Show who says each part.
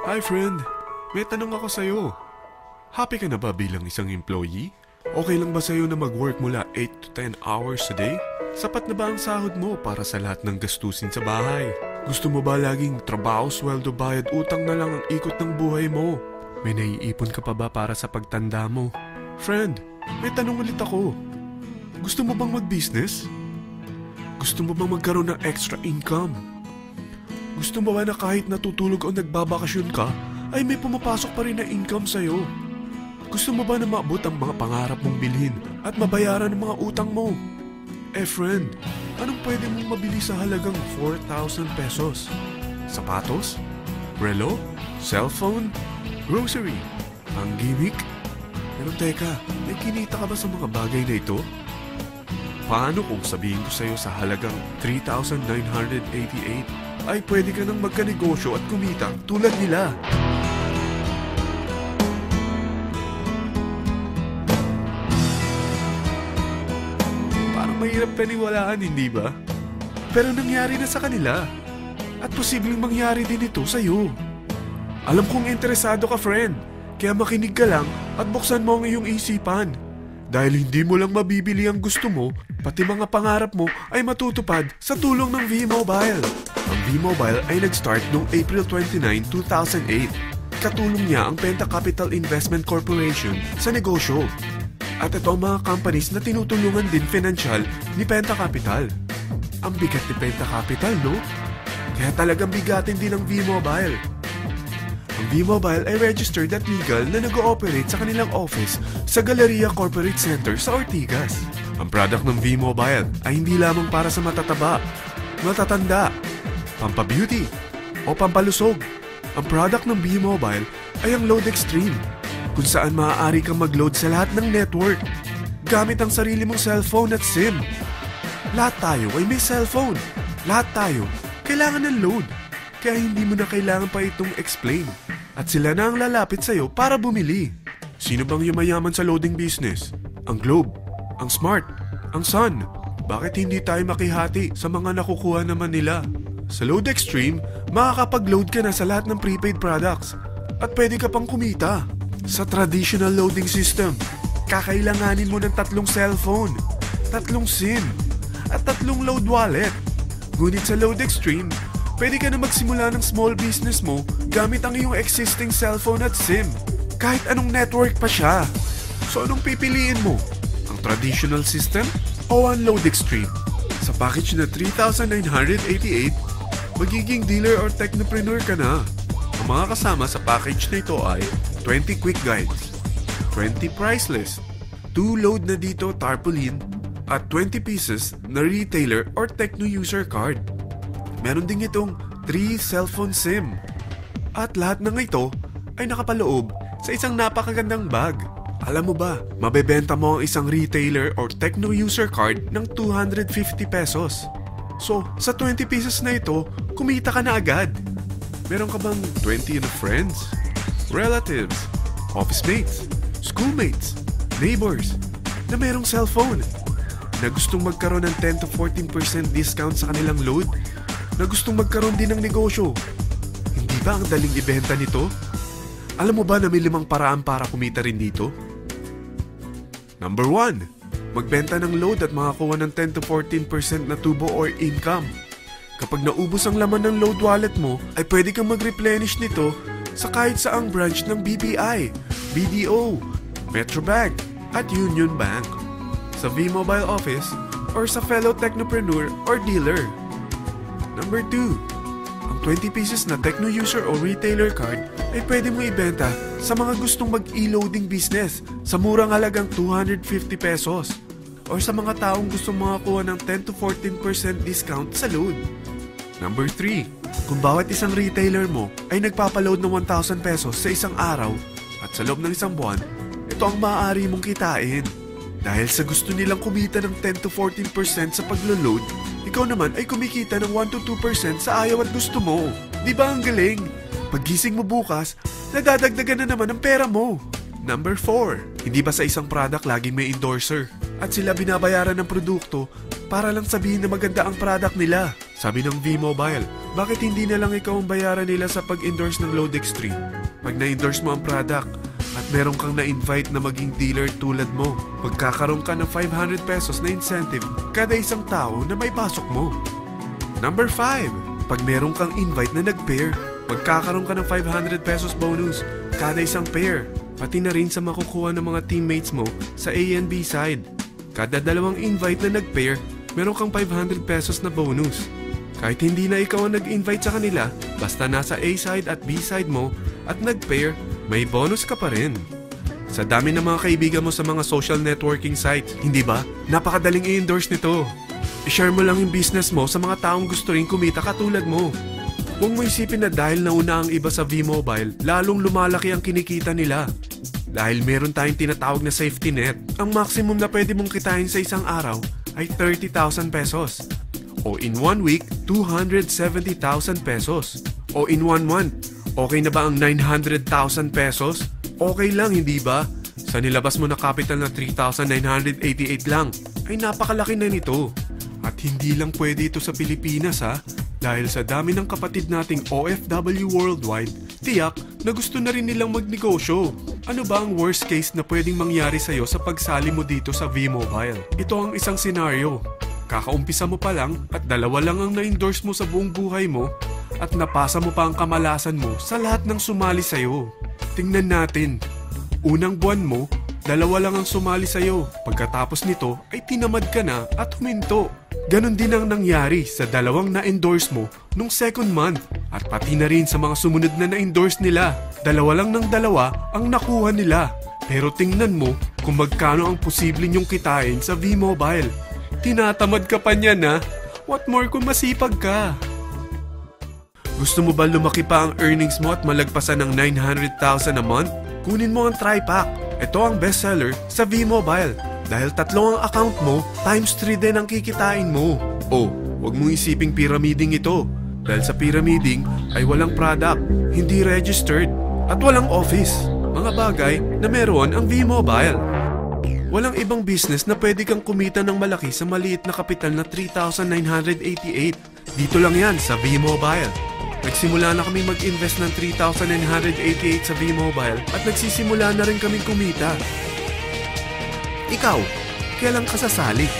Speaker 1: Hi friend, may tanong ako sa'yo. Happy ka na ba bilang isang employee? Okay lang ba sa'yo na mag-work mula 8 to 10 hours a day? Sapat na ba ang sahod mo para sa lahat ng gastusin sa bahay? Gusto mo ba laging trabaho, sweldo, bayad, utang na lang ang ikot ng buhay mo? May naiipon ka pa ba para sa pagtanda mo? Friend, may tanong ulit ako. Gusto mo bang mag-business? Gusto mo bang magkaroon ng extra income? Gusto mo ba na kahit natutulog o nagbabakasyon ka, ay may pumapasok pa rin na income sa'yo? Gusto mo ba na maabot ang mga pangarap mong bilhin at mabayaran ang mga utang mo? Friend, anong pwede mong mabili sa halagang 4,000 pesos? Sapatos? Relo? Cellphone? Grocery? Ang gimmick? Pero teka, may kinita ka ba sa mga bagay na ito? Paano kung sabihin ko sa'yo sa halagang 3,988 ay pwede ka nang magkanegosyo at kumita tulad nila? Parang mahirap paniwalaan, hindi ba? Pero nangyari na sa kanila. At posibleng mangyari din ito sa'yo. Alam kong interesado ka, friend. Kaya makinig ka lang at buksan mo ang iyong isipan. Dahil hindi mo lang mabibili ang gusto mo, pati mga pangarap mo ay matutupad sa tulong ng V-Mobile. Ang V-Mobile ay nag-start noong April 29, 2008. Katulong niya ang Penta Capital Investment Corporation sa negosyo. At ito ang mga companies na tinutulungan din financial ni Penta Capital. Ang bigat ni Penta Capital, no? Kaya talagang bigatin din ang V-Mobile. Ang V-Mobile ay registered at legal na nag-ooperate sa kanilang office sa Galleria Corporate Center sa Ortigas. Ang product ng V-Mobile ay hindi lamang para sa matataba, matatanda, pampabeauty, o pampalusog. Ang product ng V-Mobile ay ang Load Extreme, kung saan maaari kang mag-load sa lahat ng network gamit ang sarili mong cellphone at SIM. Lahat tayo ay may cellphone. Lahat tayo kailangan ng load. Kaya hindi mo na kailangan pa itong explain. At sila na ang lalapit sa'yo para bumili. Sino bang yumayaman sa loading business? Ang Globe, ang Smart, ang Sun. Bakit hindi tayo makihati sa mga nakukuha naman nila? Sa Load Extreme, makakapag-load ka na sa lahat ng prepaid products. At pwede ka pang kumita. Sa traditional loading system, kakailanganin mo ng 3 cellphone, 3 SIM, at 3 load wallet. Ngunit sa Load Extreme, pwede ka na magsimula ng small business mo gamit ang iyong existing cellphone at SIM. Kahit anong network pa siya. So anong pipiliin mo? Ang traditional system o ang Load Extreme? Sa package na 3,988, magiging dealer or technopreneur ka na. Ang mga kasama sa package na ito ay 20 quick guides, 20 price list, 2 load na dito tarpaulin, at 20 pieces na retailer or techno user card. Meron din itong 3 cellphone SIM. At lahat ng ito ay nakapaloob sa isang napakagandang bag. Alam mo ba, mabebenta mo ang isang retailer or techno user card ng 250 pesos. So, sa 20 pieces na ito, kumita ka na agad. Meron ka bang 20 na friends, relatives, office mates, schoolmates, neighbors na merong cellphone? Na gustong magkaroon ng 10 to 14% discount sa kanilang load? Na gustong magkaroon din ng negosyo? Hindi ba ang daling ibenta nito? Alam mo ba na may 5 paraan para kumita rin dito? Number 1. Magbenta ng load at makakuha ng 10 to 14% na tubo or income. Kapag naubos ang laman ng load wallet mo, ay pwede kang mag-replenish nito sa kahit saang branch ng BPI, BDO, Metrobank, at Union Bank, sa V-Mobile office, or sa fellow technopreneur or dealer. Number 2. Ang 20 pieces na techno user o retailer card ay pwede mo ibenta sa mga gustong mag-e-loading business sa murang halagang 250 pesos or sa mga taong gustong makakuha ng 10 to 14% discount sa load. Number 3. Kung bawat isang retailer mo ay nagpapaload ng 1,000 pesos sa isang araw at sa loob ng isang buwan, ito ang maaari mong kitain. Dahil sa gusto nilang kumita ng 10 to 14% sa paglo-load, ikaw naman ay kumikita ng 1 to 2% sa ayaw at gusto mo. Di ba ang galing? Paggising mo bukas, nadadagdagan na naman ang pera mo. Number 4. Hindi ba sa isang product laging may endorser? At sila binabayaran ng produkto para lang sabihin na maganda ang product nila? Sabi ng V-Mobile, bakit hindi na lang ikaw ang bayaran nila sa pag-endorse ng Load Extreme? Pag na-endorse mo ang product at meron kang na-invite na maging dealer tulad mo, magkakaroon ka ng 500 pesos na incentive kada isang tao na may pasok mo. Number 5, pag meron kang invite na nag-pair, magkakaroon ka ng 500 pesos bonus kada isang pair, pati na rin sa makukuha ng mga teammates mo sa A and B side. Kada dalawang invite na nag-pair, meron kang 500 pesos na bonus. Kahit hindi na ikaw ang nag-invite sa kanila, basta nasa A side at B side mo at nag-pair, may bonus ka pa rin. Sa dami ng mga kaibigan mo sa mga social networking sites, hindi ba? Napakadaling i-endorse nito. I-share mo lang yung business mo sa mga taong gusto rin kumita katulad mo. Huwag mo isipin na dahil nauna ang iba sa V-Mobile, lalong lumalaki ang kinikita nila. Dahil meron tayong tinatawag na safety net, ang maximum na pwede mong kitain sa isang araw ay 30,000 pesos. O in 1 week, 270,000 pesos. O in 1 month, okay na ba ang 900,000 pesos? Okay lang, hindi ba? Sa nilabas mo na capital na 3,988 lang, ay napakalaki na nito. At hindi lang pwede ito sa Pilipinas ha, dahil sa dami ng kapatid nating OFW worldwide, tiyak na gusto na rin nilang magnegosyo. Ano ba ang worst case na pwedeng mangyari sa'yo sa pagsali mo dito sa V-Mobile? Ito ang isang senaryo. Kakaumpisa mo pa lang at 2 lang ang na-endorse mo sa buong buhay mo at napasa mo pa ang kamalasan mo sa lahat ng sumali sa'yo. Tingnan natin. Unang buwan mo, 2 lang ang sumali sa'yo. Pagkatapos nito ay tinamad ka na at huminto. Ganon din ang nangyari sa 2 na-endorse mo nung second month at pati na rin sa mga sumunod na na-endorse nila. 2 lang ng 2 ang nakuha nila. Pero tingnan mo kung magkano ang posible nyong kitain sa V-Mobile. Tinatamad ka pa niyan ha? What more kung masipag ka? Gusto mo ba lumaki pa ang earnings mo at malagpasan ng 900,000 a month? Kunin mo ang TriPack. Ito ang bestseller sa V-Mobile. Dahil 3 ang account mo, times 3 din ang kikitain mo. Oh, huwag mong isiping pyramiding ito. Dahil sa pyramiding ay walang product, hindi registered, at walang office. Mga bagay na meron ang V-Mobile. Walang ibang business na pwede kang kumita ng malaki sa maliit na kapital na 3,988. Dito lang yan sa V-Mobile. Nagsimula na kami mag-invest ng 3,988 sa V-Mobile at nagsisimula na rin kaming kumita. Ikaw, kailan ka sasali?